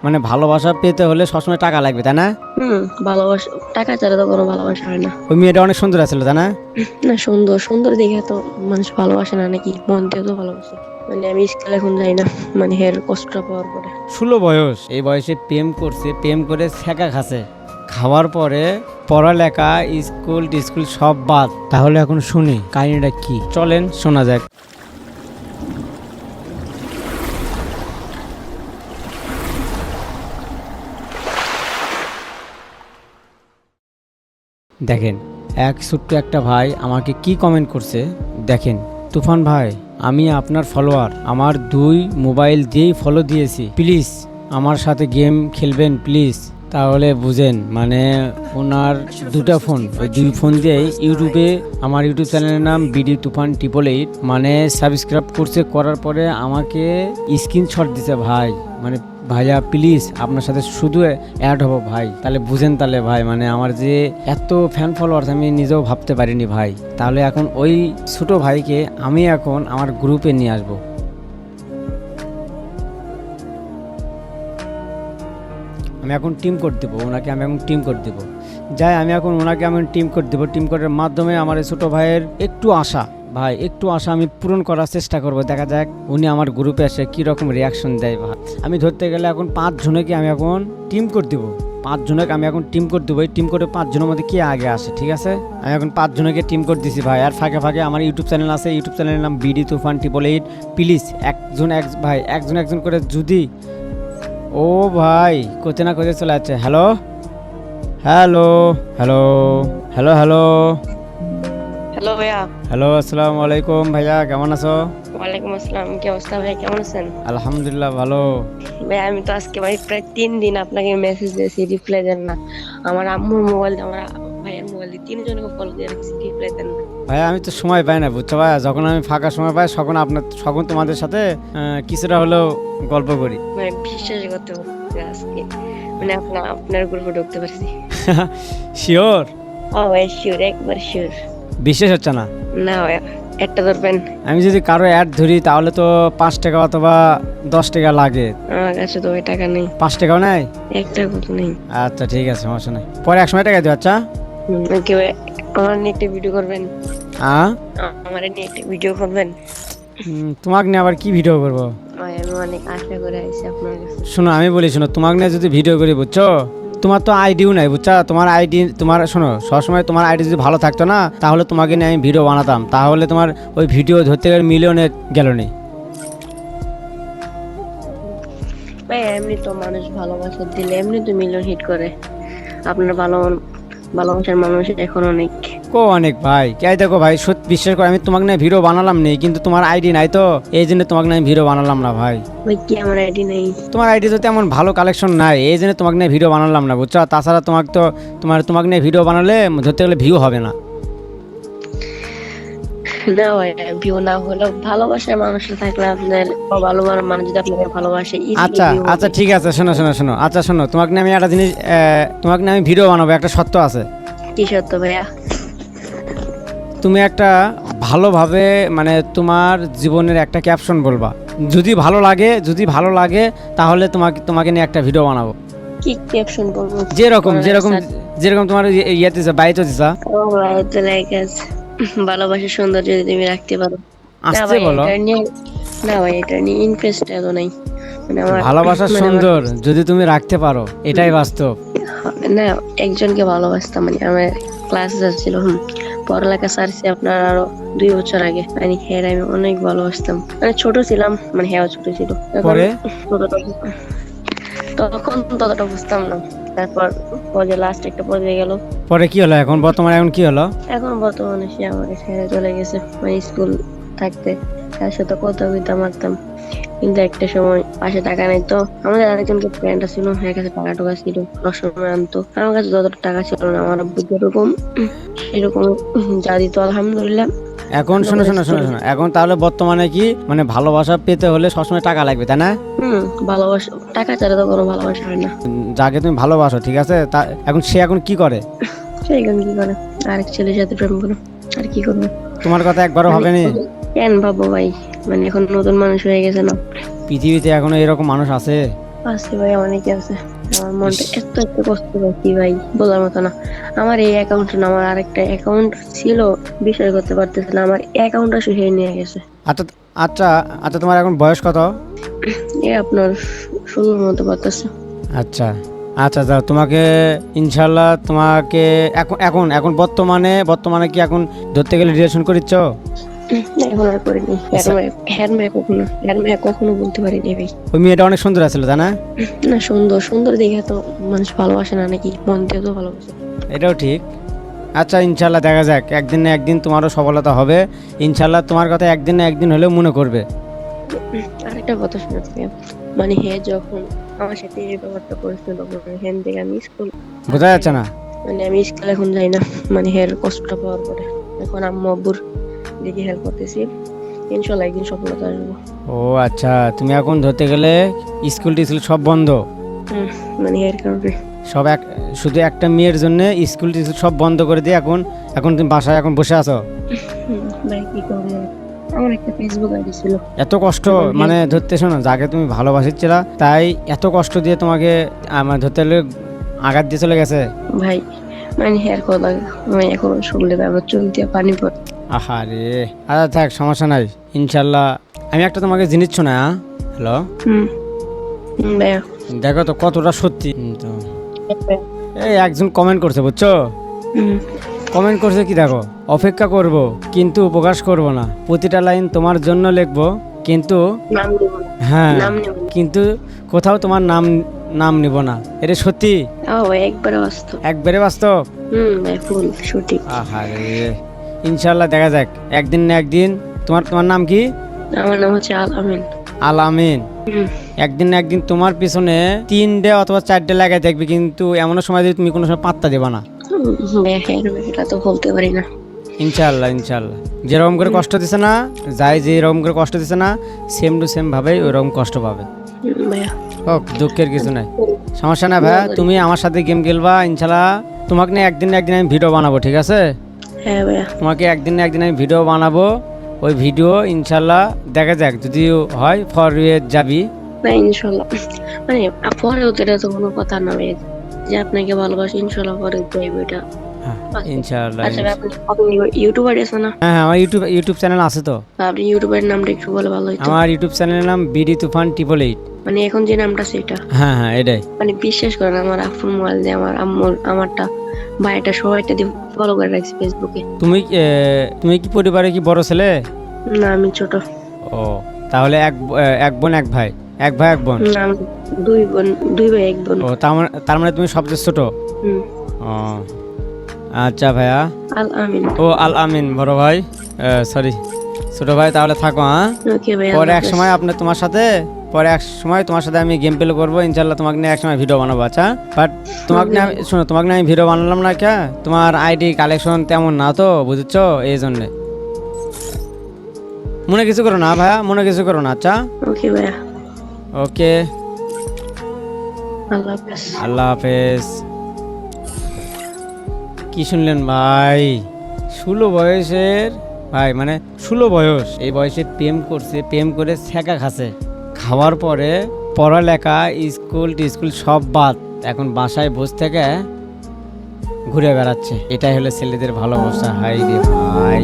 মানে ভালোবাসা পেতে হলে সবসময় টাকা লাগবে, তাই না? ভালোবাসা টাকা ছাড়া তো কোনো ভালোবাসা হয় না। ওই মেয়েটা অনেক সুন্দর আছিল, তাই না? না, সুন্দর সুন্দর দেখে তো মানুষ ভালোবাসে না নাকি? মন দিয়ে তো ভালোবাসে। মানে আমি স্কুল এখন যাই না, মানে হের কষ্ট পাওয়ার পরে। 16 বয়স, এই বয়সে প্রেম করছে, প্রেম করে ছ্যাঁকা খাচ্ছে, খাওয়ার পরে পড়ালেখা স্কুল টিস্কুল সব বাদ। তাহলে এখন শুনি কাহিনীটা কি, চলেন শোনা যাক। দেখেন, ছোট্ট একটা ভাই আমাকে কি কমেন্ট করছে দেখেন। তুফান ভাই, আমি আপনার ফলোয়ার, আমার 2 মোবাইল দিয়েই ফলো দিয়েছি, প্লিজ আমার সাথে গেম খেলবেন প্লিজ। তাহলে বুঝেন, মানে ওনার 2টা ফোন, ওই 2 ফোন দিয়েই আমার ইউটিউব চ্যানেলের নাম বিডি তুফান 888, মানে সাবস্ক্রাইব করছে, করার পরে আমাকে স্ক্রিনশট দিছে ভাই। মানে ভাইয়া প্লিজ আপনার সাথে শুধু অ্যাড হবো ভাই। তাহলে বুঝেন, তাহলে ভাই মানে আমার যে এত ফ্যান ফলোয়ার্স আমি নিজেও ভাবতে পারিনি ভাই। তাহলে এখন ওই ছোট ভাইকে আমি এখন আমার গ্রুপে নিয়ে আসবো। আমি এখন টিম কোড দেবো ওনাকে, আমি এখন টিম কোড দেবো। আমি এখন ওনাকে টিম কোড দেবো। টিম কোডের মাধ্যমে আমার এই ছোটো ভাইয়ের একটু আশা আমি পূরণ করার চেষ্টা করব। দেখা যাক উনি আমার গ্রুপে এসে কীরকম রিয়াকশন দেয় ভাই। আমি ধরতে গেলে এখন 5 জনকে আমি এখন টিম কোড দেবো। 5 জনকে আমি এখন টিম কোড দেবো। এই টিম কোডে 5 জনের মধ্যে কে আগে আসে, ঠিক আছে? আমি এখন 5 জনকে টিম কোড দিছি ভাই। আর ফাঁকে ফাঁকে আমার ইউটিউব চ্যানেল আছে, ইউটিউব চ্যানেলের নাম বিডি তুফান 888। প্লিজ একজন করে যদি, ও ভাই কোথা না কোথায় চলে যাচ্ছে। Hello hello hello hello hello hello ভাইয়া। হ্যালো, আসসালামু আলাইকুম ভাইয়া, কেমন আছো? ওয়ালাইকুম আসসালাম, কি অবস্থা ভাই? কেমন আছেন? আলহামদুলিল্লাহ ভালো। ভাই আমি তো আজকে ভাই প্রায় 3 দিন আপনাকে মেসেজ দিয়েছি, রিপ্লাই দেন না। আমার আম্মুর মোবাইল, আমার ভাইয়ের মোবাইল দিয়ে 3 জনকে ফলো দিয়ে রাখছি, রিপ্লাই দেন না। ভাইয়া আমি তো সময় পাই না, বুঝছো ভাইয়া। যখন আমি ফাঁকা সময় পাই তখন তোমাদের সাথে কিছুটা হলেও গল্প করি। মানে বিশ্বাস করতে পারছি আজকে, মানে আপনার গ্রুপে ঢুকতে পারছি। শিওর? ও ভাই শিওর, একবার শিওর। বিশ্বাস হচ্ছে না? না ভাইয়া, একটা ধরবেন। আমি যদি কারো অ্যাড ধরি তাহলে তো 5 টাকা অথবা 10 টাকা লাগে। আমার কাছে তো ওই টাকা নেই, 5 টাকাও নাই? একটা কত নেই। আচ্ছা ঠিক আছে, সমস্যা নাই, পরে 100 টাকা দিও। আচ্ছা ওকে ভাই, আমার নিয়ে একটা ভিডিও করবেন? হ্যাঁ, আমার নিয়ে একটা ভিডিও করবেন? তোমাকে নিয়ে আবার কি ভিডিও করবো? ভাই আমি অনেক আশা করে আইছি আপনার কাছে। শোনো আমি বলি, শোনো, তোমাকে নিয়ে যদি ভিডিও করি, বুঝছো, তোমার তো আইডিও নাই, বুঝছা? শোনো, সবসময় তোমার আইডি যদি ভালো থাকতো না, তাহলে তোমাকে নিয়ে আমি ভিডিও বানাতাম, তাহলে তোমার ওই ভিডিও ধরতে গেলে মিলিয়নে গেল নি। ভাই এমনি তো মানুষ ভালোবাসা দিলে এমনি তো মিলিয়ন হিট করে। আপনার ভালোবাসার মানুষ এখন অনেক। অনেক ভাই, কে দেখো ভাই, সত্যি বিশ্বাস করে আমি তোমাকে নিয়ে ভিডিও বানালাম নেই, কিন্তু তোমার আইডি নাই তো এই জন্য তোমাকে নিয়ে ভিডিও বানালাম না ভাই। ভাই কি আমার আইডি নেই? তোমার আইডি তো তেমন ভালো কালেকশন নাই, এই জন্য তোমাকে নিয়ে ভিডিও বানালাম না, বুঝছো? তাছাড়া তোমাকে নিয়ে ভিডিও বানালে ধরতে গেলে ভিউ হবে না। না ভাই, ভিউ না হলেও ভালোবাসার মানুষ থাকলে আপনার ভালো মানুষ যদি আপনাকে ভালোবাসে আচ্ছা আচ্ছা ঠিক আছে, শোনো শোনো শোনো, আচ্ছা শোনো, তোমাকে নিয়ে আমি একটা জিনিস, তোমাকে নিয়ে আমি ভিডিও বানাবো, একটা সত্য আছে। কি সত্য ভাইয়া? তুমি একটা ভালোভাবে, মানে তোমার জীবনের একটা ক্যাপশন বলবা, যদি ভালো লাগে তাহলে তোমাকে নিয়ে একটা ভিডিও বানাবো। কি ক্যাপশন বলবো? যেরকম যেরকম যেরকম তোমার ইয়েতে বাইতে দিছা। ও ভাই তো লাইক আছে, ভালোবাসার সৌন্দর্য যদি তুমি রাখতে পারো। না আসতে ভাই বলো। এটা নিয়ে, না ভাই এটা নিয়ে ইন্টারেস্ট এত নাই। মানে আমার ভালোবাসার মানে সুন্দর যদি তুমি রাখতে পারো, এটাই বাস্তব। না, একজনকে ভালোবাসতাম, মানে আমার ক্লাসে ছিল। পড়ালেখা ছাড়ছি আপনার আরো 2 বছর আগে। মানে হ্যাঁ আমি অনেক ভালোবাসতাম, মানে ছোট ছিলাম, মানে হ্যাঁ ছোট ছিল পরে তখন ততটা বুঝতাম না। তারপর পর্যায়ে লাস্ট একটা পর্যায়ে গেল। পরে কি হলো, এখন কি হলো? এখন বর্তমানে সে আমাকে ছেড়ে চলে গেছে। মানে স্কুল থাকতে তার সাথে কথা বলতে মারতাম, কিন্তু একটা সময় পাশে টাকা নেই তো। আমাদের আরেকজনকে ফ্রেন্ড ছিল, এর কাছে টাকা টাকা ছিল, সবসময় আনতো। আমার কাছে যতটা টাকা ছিল না, আমার আব্বু যেরকম সেরকম যা দিত আলহামদুলিল্লাহ। এখন শোনো শোনো শোনো শোনো, এখন তাহলে বর্তমানে কি, মানে ভালোবাসা পেতে হলে সবসময় টাকা লাগবে, তাই না? ভালোবাসা টাকা ছাড়া তো কোনো ভালোবাসা হয় না। যাকে তুমি ভালোবাসো, ঠিক আছে, সে এখন কি করে? সে এখন কি করে? আরেক ছেলের সাথে প্রেম করে। আর কি করবে? তোমার কথা একবারও ভাবেনি? কেন ভাববো ভাই, মানে এখন নতুন মানুষ হয়ে গেছে না। পৃথিবীতে এখনো এরকম মানুষ আছে? আছে ভাই, অনেকে আছে। আমার মনটা এত এত কষ্ট পাচ্ছি ভাই, বলার মতো না। আমার এই অ্যাকাউন্ট না, আমার আরেকটা অ্যাকাউন্ট ছিল, বিষয় করতে পারতেছে না, আমার অ্যাকাউন্টটা সে নিয়ে গেছে। আচ্ছা আচ্ছা আচ্ছা, তোমার এখন বয়স কত? এ আপনার 16 মতো পারতেছে। আচ্ছা আচ্ছা, যাও তোমাকে ইনশাল্লাহ তোমাকে এখন এখন এখন বর্তমানে বর্তমানে কি এখন ধরতে গেলে রিলেশন করিচ্ছ? এখন আর করিনি। হ্যার মেয়ে কখনো বলতে পারিনি ভাই। ওই মেয়েটা অনেক সুন্দর আছিল তা না? না, সুন্দর সুন্দর দেখে তো মানুষ ভালোবাসে না নাকি? মন দিয়ে তো ভালোবাসে। এটাও ঠিক। আচ্ছা ইনশাল্লাহ দেখা যাক, একদিন না একদিন তোমারও সফলতা হবে ইনশাল্লাহ। তোমার কথা একদিন না একদিন হলেও মনে করবে। আরেকটা কথা শুনেছি, মানে হে যখন আমার সাথে এই ব্যাপারটা করেছিল, তখন হেন থেকে আমি স্কুল, বোঝা যাচ্ছে না? মানে আমি স্কুল এখন যাই না, মানে হের কষ্টটা পাওয়ার পরে এখন আম্মু আব্বুর দিকে হেল্প করতেছি। ইনশাল্লাহ একদিন সফলতা আসবো। ও আচ্ছা, তুমি এখন ধরতে গেলে স্কুল টিস্কুল সব বন্ধ? মানে এর কারণে সব এক, শুধু একটা মেয়ের জন্য স্কুল টিস্কুল সব বন্ধ করে দিয়ে এখন এখন তুমি বাসায় এখন বসে আছো? ভাই কি করবো, আমার একটা ফেসবুক আইডি ছিল। এত কষ্ট মানে ধরতে শোনো, যাকে তুমি ভালোবাসিচ্ছিলা তাই এত কষ্ট দিয়ে তোমাকে আমার ধরতে গেলে আঘাত দিয়ে চলে গেছে? ভাই মানে হেয়ার কথা আমি এখন শুনলে তারপর চোখ দিয়ে পানি পড়ে। আহারে, আচ্ছা থাক, সমস্যা নাই ইনশাল্লাহ। আমি একটা তোমাকে জিনিস শোনা, হ্যালো, ভাইয়া দেখো তো কতটা সত্যি। তো এই একজন কমেন্ট করছে বুঝছো, কমেন্ট করছে কি দেখো, অপেক্ষা করব কিন্তু প্রকাশ করব না, প্রতিটা লাইন তোমার জন্য লিখবো কিন্তু নাম নেব না, হ্যাঁ নাম নেব না। কিন্তু কোথাও তোমার নাম নাম নিব না। এটা সত্যি? ভাই একবারে বাস্তব। একবারে বাস্তব? ভাই ফুল সঠিক। আহারে, ইনশাল্লাহ দেখা যাক একদিন না একদিন। তোমার তোমার নাম কি? আমার নাম হচ্ছে আল আমিন। আল আমিন। একদিন না একদিন তোমার পিছনে 3টে অথবা 4টে লাগাই দেখবে, কিন্তু এমন সময় যে তুমি কোনো সময় পাত্তা দেবা না। ভাই এটা তো বলতে পারি না। ইনশাল্লাহ ইনশাল্লাহ, যেরকম করে কষ্ট দিছে না, যাই যে এরকম করে কষ্ট দিছে না, সেম টু সেম ভাবেই ওরকম কষ্ট পাবে। ভাইয়া হোক, দুঃখের কিছু নাই, সমস্যা না ভাইয়া। তুমি আমার সাথে গেম খেলবা ইনশাল্লাহ, তোমাকে নিয়ে একদিন না একদিন আমি ভিডিও বানাবো, ঠিক আছে? হ্যাঁ ভাইয়া, তোমাকে একদিন না একদিন আমি ভিডিও বানাবো। ওই ভিডিও ইনশাল্লাহ দেখা যাক, যদি হয় ফরওয়ার্ড যাবি। না ইনশাল্লাহ, মানে পরেও তো এটা তো কোনো কথা না ভাই, যে আপনাকে ভালোবাসি ইনশাল্লাহ পরে যাইবো এটা। হ্যাঁ ইনশাল্লাহ। আচ্ছা ভাই, আপনি ইউটিউবার আছে না? হ্যাঁ হ্যাঁ, আমার ইউটিউব চ্যানেল আছে তো। আপনি ইউটিউবের নামটা একটু বলে ভালো হইতো। আমার ইউটিউব চ্যানেলের নাম বিডি তুফান 888। মানে এখন যে নামটা সেটা, হ্যাঁ হ্যাঁ এটাই। মানে বিশ্বাস করেন, আমার আফুর মোবাইল দিয়ে আমার আম্মুর আমারটা ভাইটা সবাইটা দিয়ে ফলো করে রাখছি ফেসবুকে। তুমি তুমি কি পরিবারে কি বড় ছেলে? না আমি ছোট। ও, তাহলে এক বোন এক ভাই, এক ভাই এক বোন? না আমি দুই বোন, দুই ভাই এক বোন। ও, তার মানে তুমি সবচেয়ে ছোট? হুম। ও আচ্ছা ভাইয়া। আল আমিন। ও আল আমিন বড় ভাই, সরি ছোট ভাই, তাহলে থাকো। হ্যাঁ, ওকে ভাই, পরে এক সময় তোমার সাথে আমি গেম প্লে করবো ইনশাল্লাহ, তোমাকে নিয়ে এক সময় ভিডিও বানাবো। আচ্ছা, বাট তোমাকে নিয়ে শোনো, তোমাকে নিয়ে আমি ভিডিও বানালাম না কে, তোমার আইডি কালেকশন তেমন না তো, বুঝছো, এই জন্যে মনে কিছু করো না ভাইয়া, মনে কিছু করো না। আচ্ছা ওকে ভাইয়া, ওকে, আল্লাহ হাফেজ। আল্লাহ হাফেজ। কি শুনলেন ভাই, 16 বয়সের ভাই, মানে 16 বয়স, এই বয়সে প্রেম করছে, প্রেম করে ছ্যাঁকা খাচ্ছে, খাওয়ার পরে পড়ালেখা স্কুল সব বাদ, এখন বাসায় বসে থেকে ঘুরে বেড়াচ্ছে। এটাই হলো ছেলেদের ভালোবাসা। হাই রে ভাই।